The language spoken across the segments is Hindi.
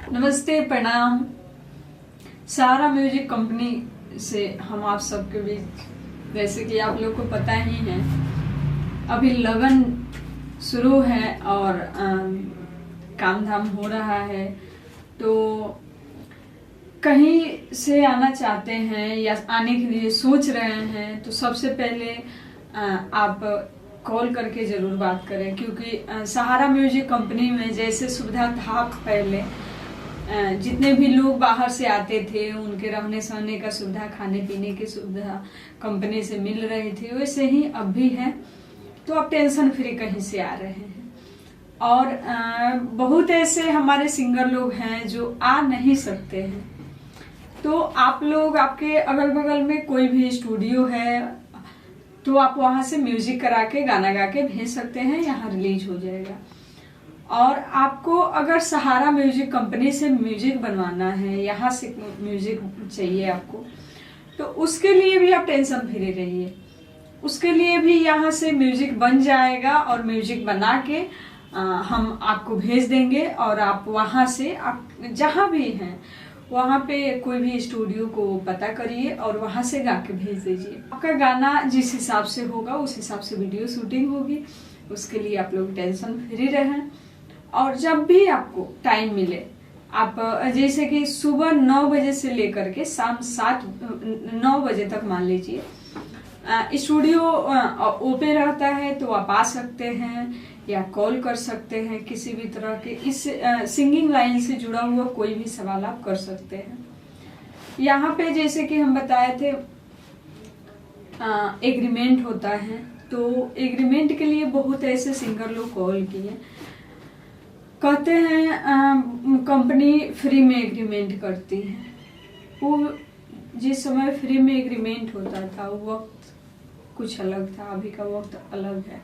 नमस्ते, प्रणाम। सहारा म्यूजिक कंपनी से हम आप सबके बीच, जैसे कि आप लोग को पता ही है, अभी लगन शुरू है और काम धाम हो रहा है। तो कहीं से आना चाहते हैं या आने के लिए सोच रहे हैं तो सबसे पहले आप कॉल करके जरूर बात करें, क्योंकि सहारा म्यूजिक कंपनी में जैसे सुविधा था पहले, जितने भी लोग बाहर से आते थे उनके रहने सहने का सुविधा, खाने पीने की सुविधा कंपनी से मिल रही थी, वैसे ही अब भी है। तो आप टेंशन फ्री कहीं से आ रहे हैं। और बहुत ऐसे हमारे सिंगर लोग हैं जो आ नहीं सकते हैं। तो आप लोग, आपके अगल बगल में कोई भी स्टूडियो है तो आप वहां से म्यूजिक करा के गाना गा के भेज सकते हैं, यहाँ रिलीज हो जाएगा। और आपको अगर सहारा म्यूजिक कंपनी से म्यूजिक बनवाना है, यहाँ से म्यूजिक चाहिए आपको, तो उसके लिए भी आप टेंशन फ्री रहिए। उसके लिए भी यहाँ से म्यूजिक बन जाएगा और म्यूजिक बना के हम आपको भेज देंगे। और आप वहाँ से, आप जहाँ भी हैं वहाँ पे कोई भी स्टूडियो को पता करिए और वहाँ से गा के भेज दीजिए। आपका गाना जिस हिसाब से होगा उस हिसाब से वीडियो शूटिंग होगी। उसके लिए आप लोग टेंशन फ्री रहें। और जब भी आपको टाइम मिले, आप जैसे कि सुबह 9 बजे से लेकर के शाम 9 बजे तक मान लीजिए स्टूडियो ओपन रहता है, तो आप आ सकते हैं या कॉल कर सकते हैं। किसी भी तरह के इस सिंगिंग लाइन से जुड़ा हुआ कोई भी सवाल आप कर सकते हैं। यहाँ पे जैसे कि हम बताए थे एग्रीमेंट होता है, तो एग्रीमेंट के लिए बहुत ऐसे सिंगर लोग कॉल किए, कहते हैं कंपनी फ्री में एग्रीमेंट करती है। वो जिस समय फ्री में एग्रीमेंट होता था वो वक्त कुछ अलग था, अभी का वक्त अलग है।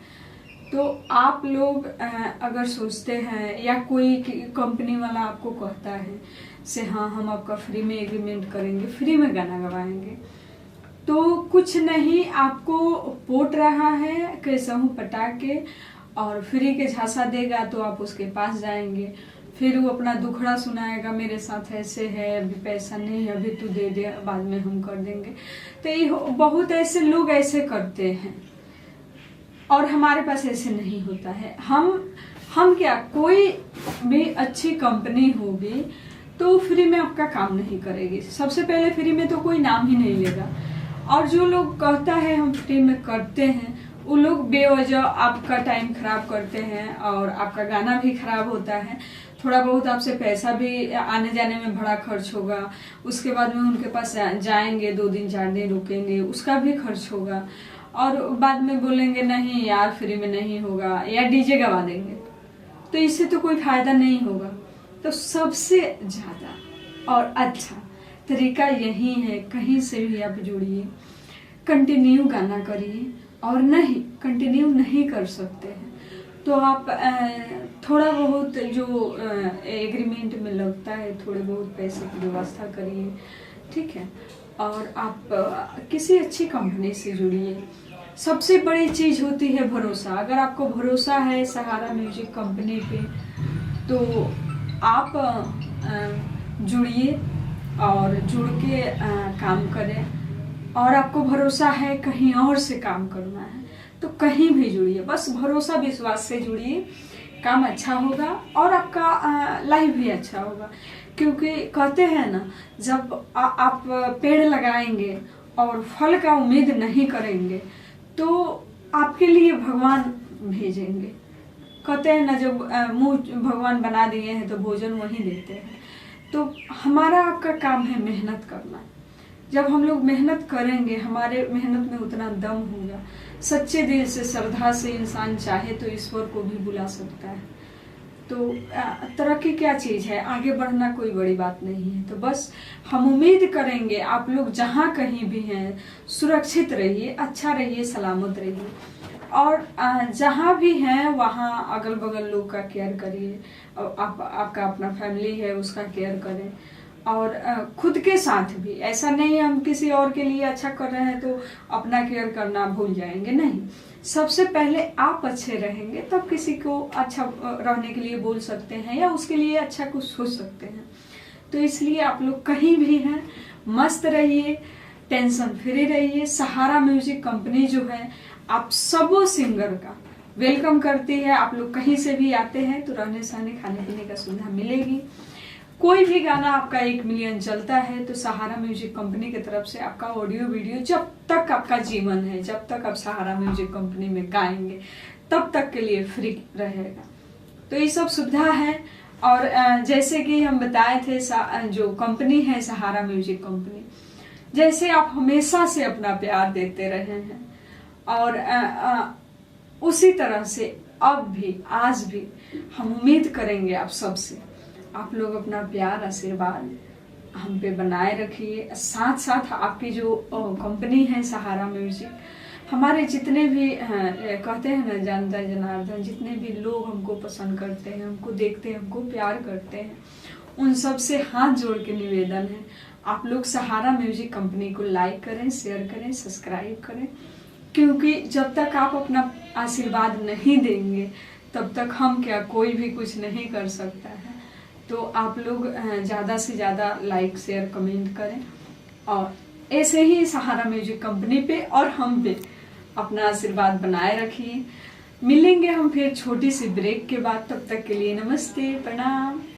तो आप लोग अगर सोचते हैं या कोई कंपनी वाला आपको कहता है से हाँ हम आपका फ्री में एग्रीमेंट करेंगे, फ्री में गाना गवाएंगे, तो कुछ नहीं, आपको पोट रहा है कैसा हूँ पटा के और फ्री के झांसा देगा, तो आप उसके पास जाएंगे, फिर वो अपना दुखड़ा सुनाएगा, मेरे साथ ऐसे है, अभी पैसा नहीं है, अभी तू दे दे, बाद में हम कर देंगे। तो ये बहुत ऐसे लोग ऐसे करते हैं और हमारे पास ऐसे नहीं होता है। हम क्या, कोई भी अच्छी कंपनी होगी तो फ्री में आपका काम नहीं करेगी। सबसे पहले फ्री में तो कोई नाम ही नहीं लेगा। और जो लोग कहता है हम फ्री में करते हैं, वो लोग बेवजह आपका टाइम खराब करते हैं और आपका गाना भी खराब होता है। थोड़ा बहुत आपसे पैसा भी आने जाने में बड़ा खर्च होगा, उसके बाद में उनके पास जाएंगे, 2 दिन 4 दिन रुकेंगे, उसका भी खर्च होगा, और बाद में बोलेंगे नहीं यार फ्री में नहीं होगा, या डीजे गवा देंगे। तो इससे तो कोई फायदा नहीं होगा। तो सबसे ज्यादा और अच्छा तरीका यही है, कहीं से भी आप जुड़िए, कंटिन्यू गाना करिए। और नहीं कंटिन्यू नहीं कर सकते हैं तो आप थोड़ा बहुत जो एग्रीमेंट में लगता है, थोड़े बहुत पैसे की व्यवस्था करिए, ठीक है। और आप किसी अच्छी कंपनी से जुड़िए। सबसे बड़ी चीज होती है भरोसा। अगर आपको भरोसा है सहारा म्यूजिक कंपनी पे, तो आप जुड़िए और जुड़ के काम करें। और आपको भरोसा है कहीं और से काम करना है तो कहीं भी जुड़िए, बस भरोसा विश्वास से जुड़िए, काम अच्छा होगा और आपका लाइफ भी अच्छा होगा। क्योंकि कहते हैं ना, जब आप पेड़ लगाएंगे और फल का उम्मीद नहीं करेंगे तो आपके लिए भगवान भेजेंगे। कहते हैं ना, जब मुंह भगवान बना दिए हैं तो भोजन वही देते हैं। तो हमारा आपका काम है मेहनत करना। जब हम लोग मेहनत करेंगे, हमारे मेहनत में उतना दम होगा, सच्चे दिल से श्रद्धा से इंसान चाहे तो ईश्वर को भी बुला सकता है। तो तरक्की क्या चीज है, आगे बढ़ना कोई बड़ी बात नहीं है। तो बस हम उम्मीद करेंगे आप लोग जहाँ कहीं भी हैं सुरक्षित रहिए, अच्छा रहिए, सलामत रहिए। और जहाँ भी हैं वहाँ अगल बगल लोग का केयर करिए। आपका अपना फैमिली है उसका केयर करें। और खुद के साथ भी ऐसा नहीं हम किसी और के लिए अच्छा कर रहे हैं तो अपना केयर करना भूल जाएंगे, नहीं। सबसे पहले आप अच्छे रहेंगे तब किसी को अच्छा रहने के लिए बोल सकते हैं या उसके लिए अच्छा कुछ सोच सकते हैं। तो इसलिए आप लोग कहीं भी हैं मस्त रहिए, टेंशन फ्री रहिए। सहारा म्यूजिक कंपनी जो है आप सबो सिंगर का वेलकम करती है। आप लोग कहीं से भी आते हैं तो रहने सहने खाने पीने का सुविधा मिलेगी। कोई भी गाना आपका 1 मिलियन चलता है तो सहारा म्यूजिक कंपनी की तरफ से आपका ऑडियो वीडियो जब तक आपका जीवन है, जब तक आप सहारा म्यूजिक कंपनी में गाएंगे तब तक के लिए फ्री रहेगा। तो ये सब सुविधा है। और जैसे कि हम बताए थे जो कंपनी है सहारा म्यूजिक कंपनी, जैसे आप हमेशा से अपना प्यार देते रहे हैं और उसी तरह से अब भी आज भी हम उम्मीद करेंगे आप सबसे, आप लोग अपना प्यार आशीर्वाद हम पे बनाए रखिए। साथ साथ आपकी जो कंपनी है सहारा म्यूजिक, हमारे जितने भी कहते हैं ना जानता जनार्दन, जितने भी लोग हमको पसंद करते हैं, हमको देखते हैं, हमको प्यार करते हैं, उन सब से हाथ जोड़ के निवेदन है आप लोग सहारा म्यूजिक कंपनी को लाइक करें, शेयर करें, सब्सक्राइब करें। क्योंकि जब तक आप अपना आशीर्वाद नहीं देंगे तब तक हम क्या, कोई भी कुछ नहीं कर सकता है। तो आप लोग ज़्यादा से ज़्यादा लाइक शेयर कमेंट करें और ऐसे ही सहारा म्यूजिक कंपनी पे और हम पे अपना आशीर्वाद बनाए रखिए। मिलेंगे हम फिर छोटी सी ब्रेक के बाद, तब तक के लिए नमस्ते, प्रणाम।